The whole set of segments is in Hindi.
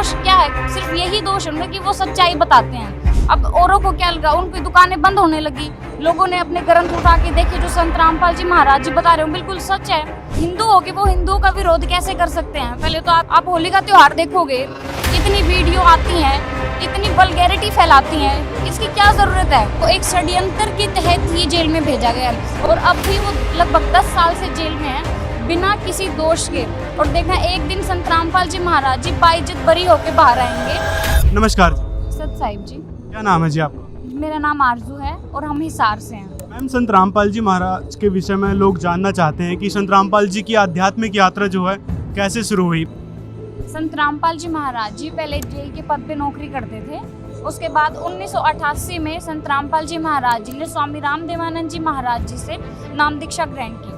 दोष क्या है, सिर्फ यही दोष है उनका कि वो सच्चाई बताते हैं। अब औरों को क्या लगा, उनकी दुकानें बंद होने लगी, लोगों ने अपने ग्रंथ उठा के देखे जो संत रामपाल जी महाराज जी बता रहे हो बिल्कुल सच है। हिंदू हो के वो हिंदुओं का विरोध कैसे कर सकते हैं? पहले तो आप होली का त्योहार देखोगे, इतनी वीडियो आती हैं, इतनी वल्गैरिटी फैलाती हैं, इसकी क्या जरूरत है? वो एक षड्यंत्र के तहत ही जेल में भेजा गया है और अब भी वो लगभग 10 साल से जेल में है बिना किसी दोष के। और देखना एक दिन संत रामपाल जी महाराज जी बाइज्जत बरी होके बाहर आएंगे। नमस्कार जी। सत साहिब जी। क्या नाम है जी आपका? मेरा नाम आरजू है और हम हिसार से हैं। मैम, संत रामपाल जी महाराज के विषय में लोग जानना चाहते हैं कि संत रामपाल जी की आध्यात्मिक यात्रा जो है कैसे शुरू हुई। संत रामपाल जी महाराज जी पहले जेल के पद पे नौकरी करते थे। उसके बाद 1988 में संत रामपाल जी महाराज जी ने स्वामी रामदेवानंद जी महाराज जी से नाम दीक्षा ग्रहण की।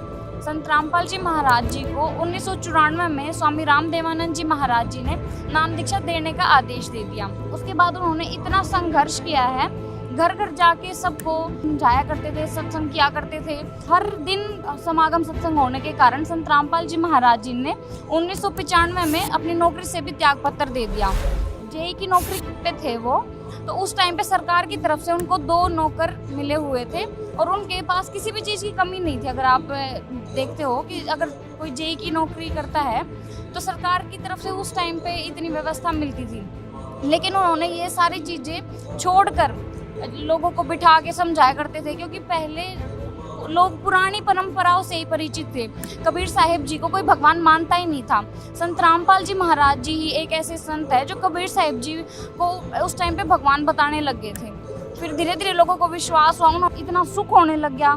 संत रामपाल जी महाराज जी को 1994 में स्वामी रामदेवानंद जी महाराज जी ने नाम दीक्षा देने का आदेश दे दिया। उसके बाद उन्होंने इतना संघर्ष किया है, घर घर जाके सबको समझाया करते थे, सत्संग किया करते थे। हर दिन समागम सत्संग होने के कारण संत रामपाल जी महाराज जी ने 1995 में अपनी नौकरी से भी त्याग पत्र दे दिया। जेई की नौकरी पे थे वो, तो उस टाइम पे सरकार की तरफ से उनको 2 नौकर मिले हुए थे और उनके पास किसी भी चीज़ की कमी नहीं थी। अगर आप देखते हो कि अगर कोई जेई की नौकरी करता है तो सरकार की तरफ से उस टाइम पे इतनी व्यवस्था मिलती थी, लेकिन उन्होंने ये सारी चीज़ें छोड़कर लोगों को बिठा के समझाया करते थे, क्योंकि पहले लोग पुरानी परंपराओं से ही परिचित थे। कबीर साहिब जी को कोई भगवान मानता ही नहीं था। संत रामपाल जी महाराज जी ही एक ऐसे संत है जो कबीर साहिब जी को उस टाइम पे भगवान बताने लग गए थे। फिर धीरे धीरे लोगों को विश्वास हुआ, इतना सुख होने लग गया,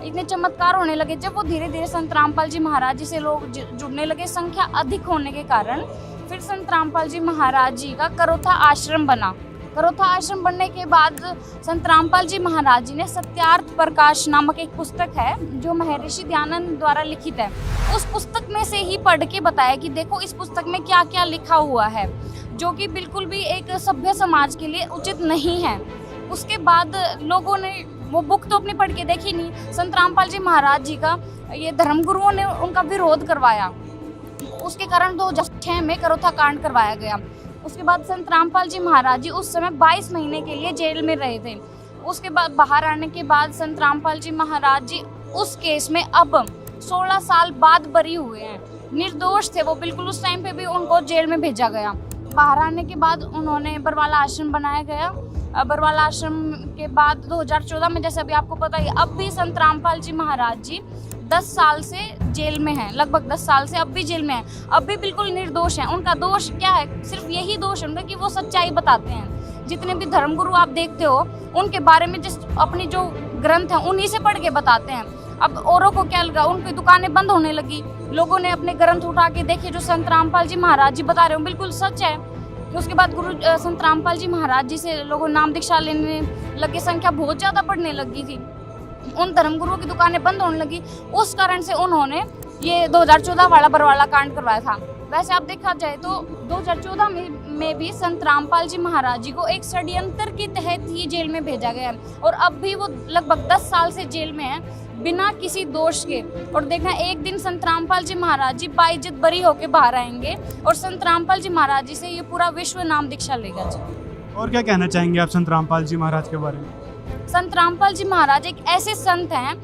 इतने चमत्कार होने लगे। जब वो धीरे धीरे संत रामपाल जी महाराज जी से लोग जुड़ने लगे, संख्या अधिक होने के कारण फिर संत रामपाल जी महाराज जी का करोथा आश्रम बना। करोथा आश्रम बनने के बाद संत रामपाल जी महाराज जी ने सत्यार्थ प्रकाश नामक एक पुस्तक है जो महर्षि दयानंद द्वारा लिखित है। उस पुस्तक में से ही पढ़ के बताया कि देखो इस पुस्तक में क्या क्या लिखा हुआ है, जो कि बिल्कुल भी एक सभ्य समाज के लिए उचित नहीं है। उसके बाद लोगों ने वो बुक तो अपनी पढ़ के देखी नहीं। संत रामपाल जी महाराज जी का ये धर्मगुरुओं ने उनका विरोध करवाया, उसके कारण 2006 में करोथा कांड करवाया गया। उसके बाद संत रामपाल जी महाराज जी उस समय 22 महीने के लिए जेल में रहे थे। उसके बाद बाहर आने के बाद संत रामपाल जी महाराज जी उस केस में अब 16 साल बाद बरी हुए हैं। निर्दोष थे वो बिल्कुल, उस टाइम पे भी उनको जेल में भेजा गया। बाहर आने के बाद उन्होंने बरवाला आश्रम बनाया गया। बरवाला आश्रम के बाद 2014 में, जैसे अभी आपको पता है, अब भी संत रामपाल जी महाराज जी 10 साल से जेल में हैं, लगभग 10 साल से अब भी जेल में हैं, अब भी बिल्कुल निर्दोष हैं। उनका दोष क्या है, सिर्फ यही दोष है उनका कि वो सच्चाई बताते हैं। जितने भी धर्मगुरु आप देखते हो उनके बारे में जिस अपनी जो ग्रंथ हैं उन्हीं से पढ़ के बताते हैं। अब औरों को क्या लगा, उनकी दुकानें बंद होने लगी, लोगों ने अपने ग्रंथ उठा के देखे जो संत रामपाल जी महाराज जी बता रहे हो बिल्कुल सच है। उसके बाद संत रामपाल जी महाराज जी से लोगों नाम दीक्षा लेने लगे, संख्या बहुत ज़्यादा बढ़ने लगी थी, उन धर्मगुरुओं की दुकानें बंद होने लगी। उस कारण से उन्होंने ये 2014 वाला बरवाला कांड करवाया था। वैसे आप देखा जाए तो 2014 में भी संत रामपाल जी महाराज जी को एक षड्यंत्र के तहत ही जेल में भेजा गया और अब भी वो लगभग 10 साल से जेल में है बिना किसी दोष के। और देखना एक दिन संत रामपाल जी महाराज जी बाइज्जत बरी होके बाहर आएंगे और संत रामपाल जी महाराज जी से ये पूरा विश्व नाम दीक्षा लेगा जी। और क्या कहना चाहेंगे आप संत रामपाल जी महाराज के बारे में? संत रामपाल जी महाराज एक ऐसे संत हैं,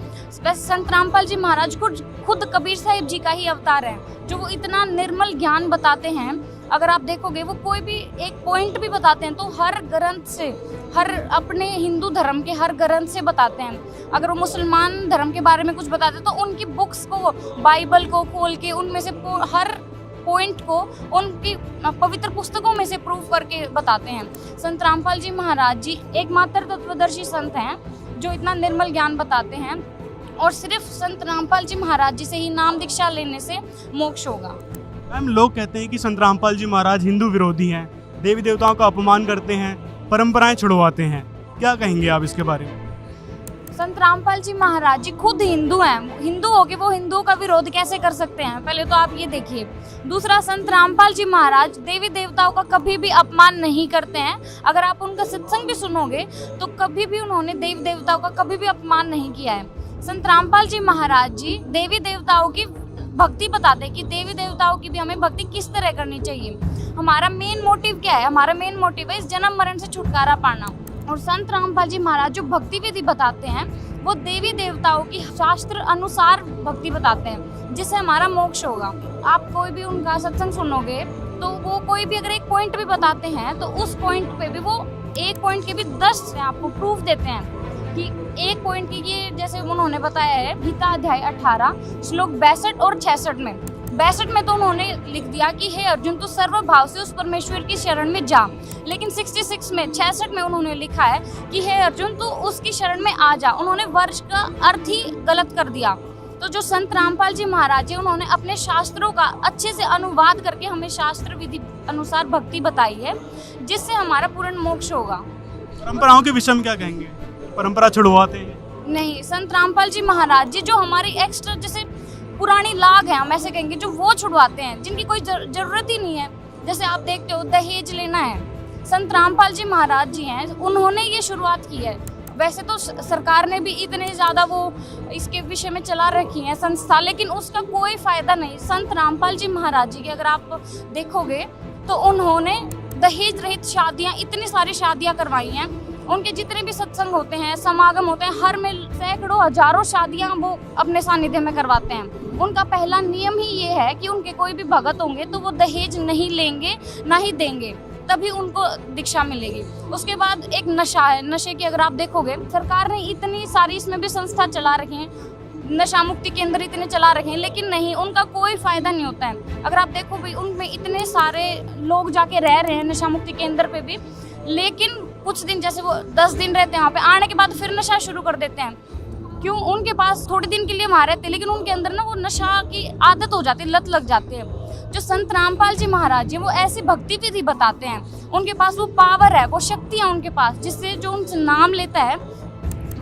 संत रामपाल जी महाराज खुद कबीर साहिब जी का ही अवतार है, जो वो इतना निर्मल ज्ञान बताते हैं। अगर आप देखोगे वो कोई भी एक पॉइंट भी बताते हैं तो हर ग्रंथ से, हर अपने हिंदू धर्म के हर ग्रंथ से बताते हैं। अगर वो मुसलमान धर्म के बारे में कुछ बताते हैं तो उनकी बुक्स को, बाइबल को खोल के उनमें से हर पॉइंट को उनकी पवित्र पुस्तकों में से प्रूव करके बताते हैं। संत रामपाल जी महाराज जी एकमात्र तत्वदर्शी संत हैं जो इतना निर्मल ज्ञान बताते हैं और सिर्फ संत रामपाल जी महाराज जी से ही नाम दीक्षा लेने से मोक्ष होगा। मैम, लोग कहते हैं कि संत रामपाल जी महाराज हिंदू विरोधी हैं, देवी देवताओं का अपमान करते हैं, परंपराएं छुड़वाते हैं, क्या कहेंगे आप इसके बारे में? संत रामपाल जी महाराज जी खुद हिंदू हैं, हिंदू होके वो हिंदुओं का विरोध कैसे कर सकते हैं? पहले तो आप ये देखिए। दूसरा, संत रामपाल जी महाराज देवी देवताओं का कभी भी अपमान नहीं करते हैं। अगर आप उनका सत्संग भी सुनोगे तो कभी भी उन्होंने देवी देवताओं का कभी भी अपमान नहीं किया है। संत रामपाल जी महाराज जी देवी देवताओं की भक्ति बताते हैं कि देवी देवताओं की भी हमें भक्ति किस तरह करनी चाहिए। हमारा मेन मोटिव क्या है? हमारा मेन मोटिव है इस जन्म मरण से छुटकारा पाना। और संत रामपाल जी महाराज जो भक्ति विधि बताते हैं वो देवी देवताओं की शास्त्र अनुसार भक्ति बताते हैं, जिससे हमारा मोक्ष होगा। आप कोई भी उनका सत्संग सुनोगे तो वो कोई भी अगर एक पॉइंट भी बताते हैं तो उस पॉइंट पे भी वो एक पॉइंट के भी 10 से आपको प्रूफ देते हैं कि एक पॉइंट की ये, जैसे उन्होंने बताया है गीता अध्याय 18 श्लोक 62 और 66 में। 62 में तो उन्होंने लिख दिया कि हे अर्जुन तू सर्व भाव से उस परमेश्वर की शरण में जा, लेकिन 66 में उन्होंने लिखा है कि हे अर्जुन तू उसकी शरण में आ जा। उन्होंने वर्ष का अर्थ ही गलत कर दिया। तो जो संत रामपाल जी महाराज है उन्होंने अपने शास्त्रों का अच्छे से अनुवाद करके हमें शास्त्र विधि अनुसार भक्ति बताई है, जिससे हमारा पूर्ण मोक्ष होगा। परंपराओं के विषय में क्या कहेंगे? परंपरा छुड़वाते हैं? नहीं, संत रामपाल जी महाराज जी जो हमारी एक्स्ट्रा जैसे पुरानी लाग है, हम ऐसे कहेंगे, जो वो छुड़वाते हैं, जिनकी कोई जरूरत ही नहीं है। जैसे आप देखते हो दहेज लेना है, संत रामपाल जी महाराज जी हैं, उन्होंने ये शुरुआत की है। वैसे तो सरकार ने भी इतने ज़्यादा वो इसके विषय में चला रखी है संस्था, लेकिन उसका कोई फायदा नहीं। संत रामपाल जी महाराज जी की अगर आप देखोगे तो उन्होंने दहेज रहित शादियाँ, इतनी सारी शादियाँ करवाई हैं। उनके जितने भी सत्संग होते हैं, समागम होते हैं, हर में सैकड़ों हजारों शादियाँ वो अपने सानिध्य में करवाते हैं। उनका पहला नियम ही ये है कि उनके कोई भी भगत होंगे तो वो दहेज नहीं लेंगे, ना ही देंगे, तभी उनको दीक्षा मिलेगी। उसके बाद एक नशा है, नशे की अगर आप देखोगे सरकार ने इतनी सारी इसमें भी संस्था चला रखी हैं, नशा मुक्ति केंद्र इतने चला रखे हैं, लेकिन नहीं, उनका कोई फायदा नहीं होता है। अगर आप देखो भाई उनमें इतने सारे लोग जाके रह रहे हैं नशा मुक्ति केंद्र पे भी, लेकिन कुछ दिन जैसे वो 10 दिन रहते हैं वहाँ पे, आने के बाद फिर नशा शुरू कर देते हैं। क्यों? उनके पास थोड़े दिन के लिए वहाँ रहते हैं, लेकिन उनके अंदर ना वो नशा की आदत हो जाती है, लत लग जाती है। जो संत रामपाल जी महाराज जी वो ऐसी भक्ति विधि बताते हैं, उनके पास वो पावर है, वो शक्ति है उनके पास, जिससे जो उनसे नाम लेता है,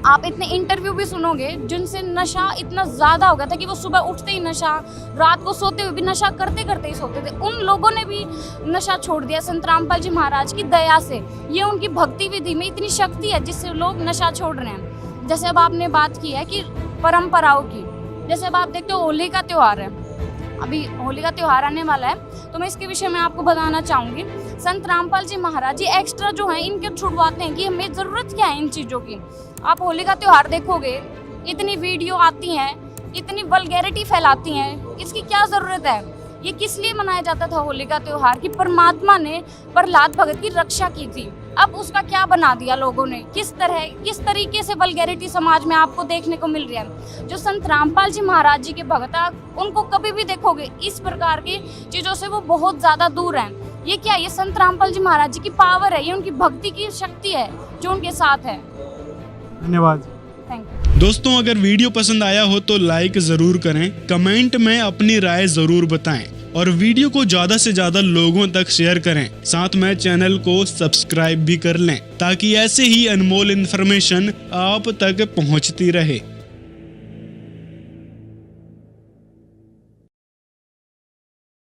आप इतने इंटरव्यू भी सुनोगे जिनसे नशा इतना ज़्यादा हो गया था कि वो सुबह उठते ही नशा, रात को सोते हुए भी नशा, करते करते ही सोते थे। उन लोगों ने भी नशा छोड़ दिया संत रामपाल जी महाराज की दया से। ये उनकी भक्ति विधि में इतनी शक्ति है जिससे लोग नशा छोड़ रहे हैं। जैसे अब आपने बात की है कि परंपराओं की, जैसे अब आप देखते हो होली का त्यौहार है, अभी होली का त्यौहार आने वाला है, तो मैं इसके विषय में आपको बताना चाहूँगी। संत रामपाल जी महाराज जी एक्स्ट्रा जो है इनके छुड़वाते हैं कि हमें ज़रूरत क्या है इन चीज़ों की। आप होली का त्यौहार देखोगे, इतनी वीडियो आती हैं, इतनी वल्गैरिटी फैलाती हैं, इसकी क्या ज़रूरत है? ये किस लिए मनाया जाता था होली का त्यौहार? कि परमात्मा ने प्रहलाद भगत की रक्षा की थी। अब उसका क्या बना दिया लोगों ने? किस तरीके से वल्गैरिटी समाज में आपको देखने को मिल रही है। जो संत रामपाल जी महाराज जी के भगत, उनको कभी भी देखोगे इस प्रकार की चीज़ों से वो बहुत ज़्यादा दूर हैं। ये क्या? ये संत रामपाल जी महाराज जी की पावर है, ये उनकी भक्ति की शक्ति है जो उनके साथ है। धन्यवाद। Thank you. दोस्तों, अगर वीडियो पसंद आया हो तो लाइक जरूर करें, कमेंट में अपनी राय जरूर बताएं और वीडियो को ज्यादा से ज्यादा लोगों तक शेयर करें। साथ में चैनल को सब्सक्राइब भी कर लें ताकि ऐसे ही अनमोल इन्फॉर्मेशन आप तक पहुंचती रहे।